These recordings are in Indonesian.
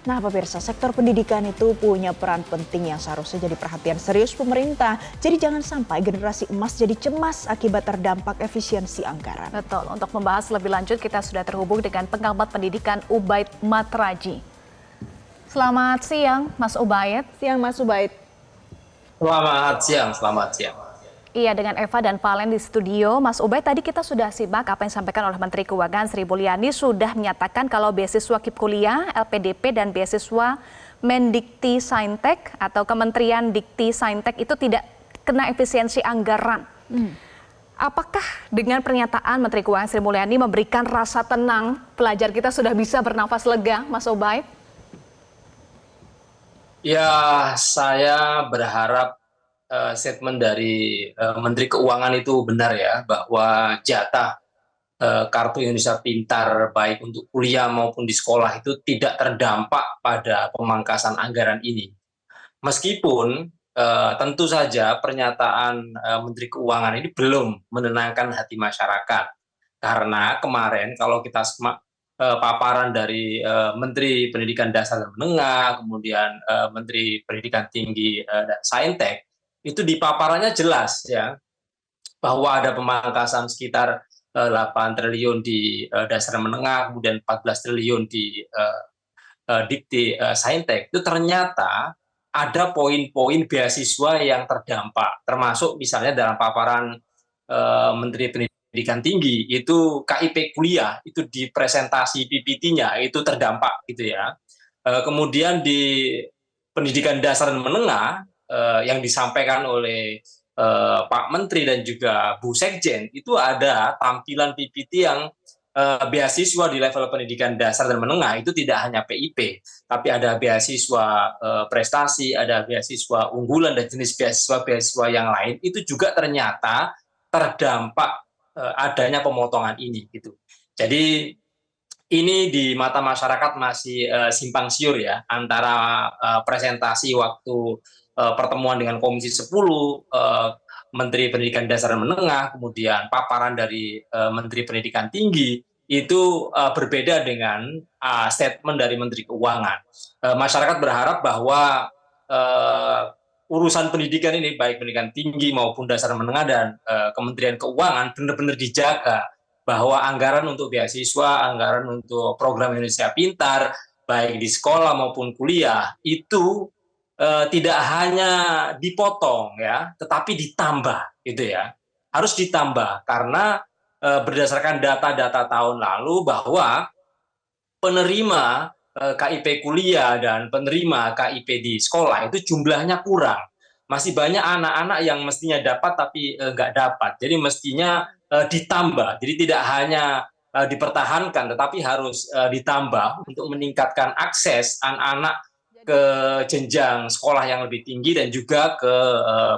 Nah, pemirsa, sektor pendidikan itu punya peran penting yang seharusnya jadi perhatian serius pemerintah. Jadi jangan sampai generasi emas jadi cemas akibat terdampak efisiensi anggaran. Betul, untuk membahas lebih lanjut kita sudah terhubung dengan pengamat pendidikan Ubaid Matraji. Selamat siang, Mas Ubaid. Siang, Mas Ubaid. Selamat siang. Iya, dengan Eva dan Valen di studio. Mas Ubaid, tadi kita sudah simak apa yang disampaikan oleh Menteri Keuangan Sri Mulyani sudah menyatakan kalau beasiswa KIP Kuliah, LPDP, dan beasiswa Mendikti Saintek atau Kementerian Dikti Saintek itu tidak kena efisiensi anggaran. Apakah dengan pernyataan Menteri Keuangan Sri Mulyani memberikan rasa tenang, pelajar kita sudah bisa bernafas lega, Mas Ubaid? Ya, saya berharap statement dari Menteri Keuangan itu benar ya, bahwa jatah Kartu Indonesia Pintar baik untuk kuliah maupun di sekolah itu tidak terdampak pada pemangkasan anggaran ini. Meskipun tentu saja pernyataan Menteri Keuangan ini belum menenangkan hati masyarakat. Karena kemarin kalau kita paparan dari Menteri Pendidikan Dasar dan Menengah, kemudian Menteri Pendidikan Tinggi dan Saintek, itu di paparannya jelas ya bahwa ada pemangkasan sekitar 8 triliun di dasar menengah, kemudian 14 triliun di Dikti Saintek. Itu ternyata ada poin-poin beasiswa yang terdampak, termasuk misalnya dalam paparan Menteri Pendidikan Tinggi itu KIP kuliah itu di presentasi PPT-nya itu terdampak gitu ya. Kemudian di pendidikan dasar dan menengah yang disampaikan oleh Pak Menteri dan juga Bu Sekjen itu ada tampilan PPT yang beasiswa di level pendidikan dasar dan menengah itu tidak hanya PIP, tapi ada beasiswa prestasi, ada beasiswa unggulan dan jenis beasiswa yang lain itu juga ternyata terdampak adanya pemotongan ini gitu. Jadi ini di mata masyarakat masih simpang siur ya antara presentasi waktu pertemuan dengan Komisi 10 Menteri Pendidikan Dasar dan Menengah, kemudian paparan dari Menteri Pendidikan Tinggi itu berbeda dengan statement dari Menteri Keuangan. Masyarakat berharap bahwa urusan pendidikan ini baik pendidikan tinggi maupun dasar menengah dan Kementerian Keuangan benar-benar dijaga bahwa anggaran untuk beasiswa, anggaran untuk program Indonesia Pintar, baik di sekolah maupun kuliah, itu tidak hanya dipotong ya, tetapi ditambah gitu ya. Harus ditambah karena berdasarkan data-data tahun lalu bahwa penerima KIP kuliah dan penerima KIP di sekolah itu jumlahnya kurang. Masih banyak anak-anak yang mestinya dapat tapi nggak dapat. Jadi mestinya ditambah. Jadi tidak hanya dipertahankan, tetapi harus ditambah untuk meningkatkan akses anak-anak ke jenjang sekolah yang lebih tinggi dan juga ke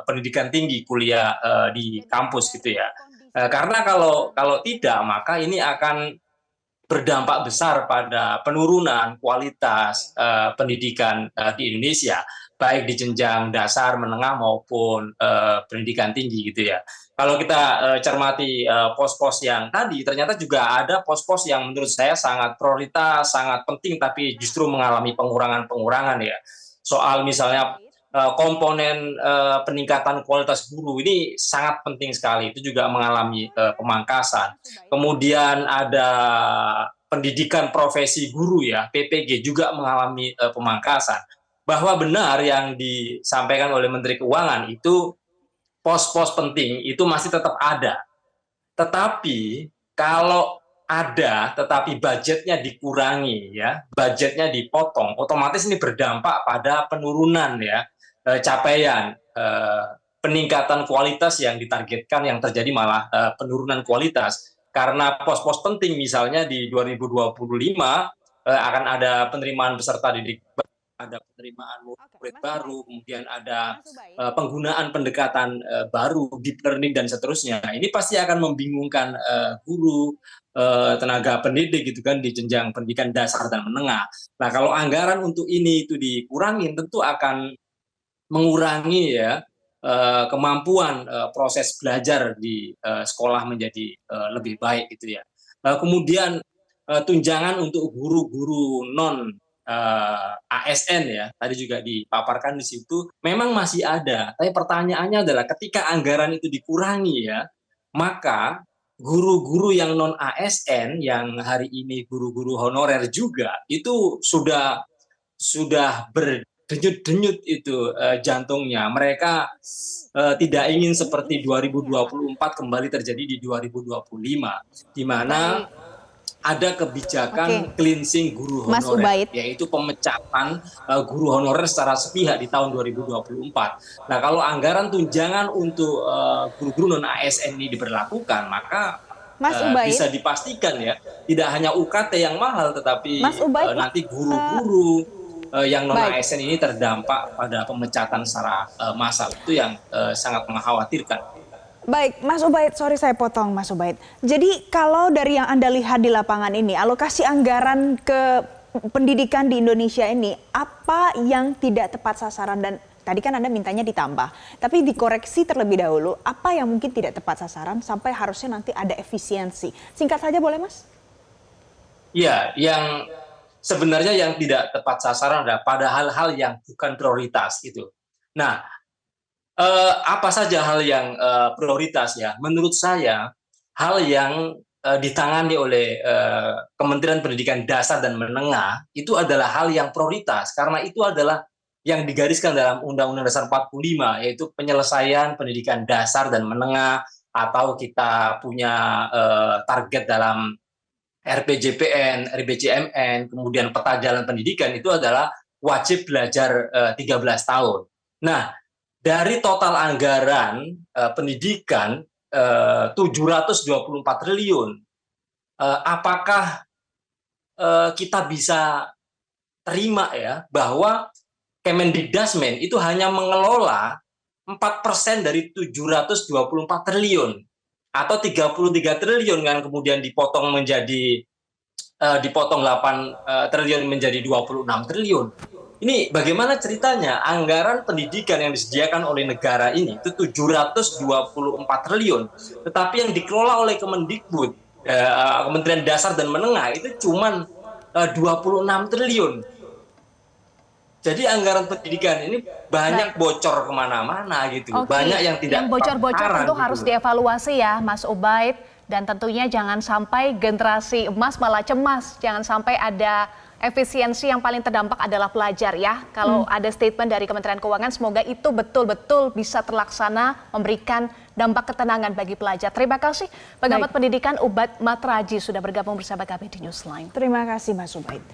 pendidikan tinggi kuliah di kampus gitu ya. Karena kalau tidak maka ini akan berdampak besar pada penurunan kualitas pendidikan di Indonesia, baik di jenjang dasar, menengah maupun pendidikan tinggi gitu ya. Kalau kita cermati pos-pos yang tadi, ternyata juga ada pos-pos yang menurut saya sangat prioritas, sangat penting, tapi justru mengalami pengurangan-pengurangan ya. Soal misalnya komponen peningkatan kualitas guru ini sangat penting sekali, itu juga mengalami pemangkasan. Kemudian ada pendidikan profesi guru ya, PPG juga mengalami pemangkasan. Bahwa benar yang disampaikan oleh Menteri Keuangan itu pos-pos penting itu masih tetap ada. Tetapi kalau ada tetapi budgetnya dikurangi ya, budgetnya dipotong, otomatis ini berdampak pada penurunan ya capaian peningkatan kualitas yang ditargetkan, yang terjadi malah penurunan kualitas karena pos-pos penting misalnya di 2025 akan ada penerimaan peserta didik, ada penerimaan murid baru, kemudian ada penggunaan pendekatan baru, deep learning dan seterusnya. Ini pasti akan membingungkan guru, tenaga pendidik gitu kan di jenjang pendidikan dasar dan menengah. Nah, kalau anggaran untuk ini itu dikurangin tentu akan mengurangi ya kemampuan proses belajar di sekolah menjadi lebih baik gitu ya. Kemudian tunjangan untuk guru-guru non ASN ya, tadi juga dipaparkan di situ, memang masih ada. Tapi pertanyaannya adalah ketika anggaran itu dikurangi ya, maka guru-guru yang non ASN yang hari ini guru-guru honorer juga itu sudah berdenyut-denyut itu jantungnya. Mereka tidak ingin seperti 2024 kembali terjadi di 2025, di mana ada kebijakan cleansing guru Mas honorer, Ubaid. yaitu pemecatan guru honorer secara sepihak di tahun 2024. Nah, kalau anggaran tunjangan untuk guru-guru non ASN ini diberlakukan, maka Mas Ubaid, bisa dipastikan ya, tidak hanya UKT yang mahal, tetapi Mas Ubaid, nanti guru-guru yang non baik. ASN ini terdampak pada pemecatan secara massal. Itu yang sangat mengkhawatirkan. Baik, Mas Ubaid, sorry saya potong Mas Ubaid. Jadi kalau dari yang Anda lihat di lapangan ini, alokasi anggaran ke pendidikan di Indonesia ini, apa yang tidak tepat sasaran? Dan tadi kan Anda mintanya ditambah, tapi dikoreksi terlebih dahulu, apa yang mungkin tidak tepat sasaran sampai harusnya nanti ada efisiensi? Singkat saja boleh Mas? Ya, yang sebenarnya yang tidak tepat sasaran adalah pada hal-hal yang bukan prioritas gitu. Nah, apa saja hal yang prioritas ya? Menurut saya, hal yang ditangani oleh Kementerian Pendidikan Dasar dan Menengah itu adalah hal yang prioritas, karena itu adalah yang digariskan dalam Undang-Undang Dasar 45, yaitu penyelesaian pendidikan dasar dan menengah, atau kita punya target dalam RPJPN, RBCMN, kemudian peta jalan pendidikan itu adalah wajib belajar 13 tahun. Nah, dari total anggaran pendidikan 724 triliun, apakah kita bisa terima ya bahwa Kemendikdasmen itu hanya mengelola 4% dari 724 triliun atau 33 triliun kan, kemudian dipotong 8 triliun menjadi 26 triliun. Ini bagaimana ceritanya anggaran pendidikan yang disediakan oleh negara ini itu 724 triliun, tetapi yang dikelola oleh Kemendikbud, Kementerian Dasar dan Menengah itu cuma 26 triliun. Jadi anggaran pendidikan ini banyak bocor kemana-mana gitu, banyak yang tidak. Yang bocor-bocor tentu gitu harus dievaluasi ya, Mas Ubaid. Dan tentunya jangan sampai generasi emas malah cemas, jangan sampai ada efisiensi yang paling terdampak adalah pelajar ya. Kalau ada statement dari Kementerian Keuangan, semoga itu betul-betul bisa terlaksana, memberikan dampak ketenangan bagi pelajar. Terima kasih pengamat pendidikan Ubaid Matraji sudah bergabung bersama kami di Newsline. Terima kasih Mas Ubaid.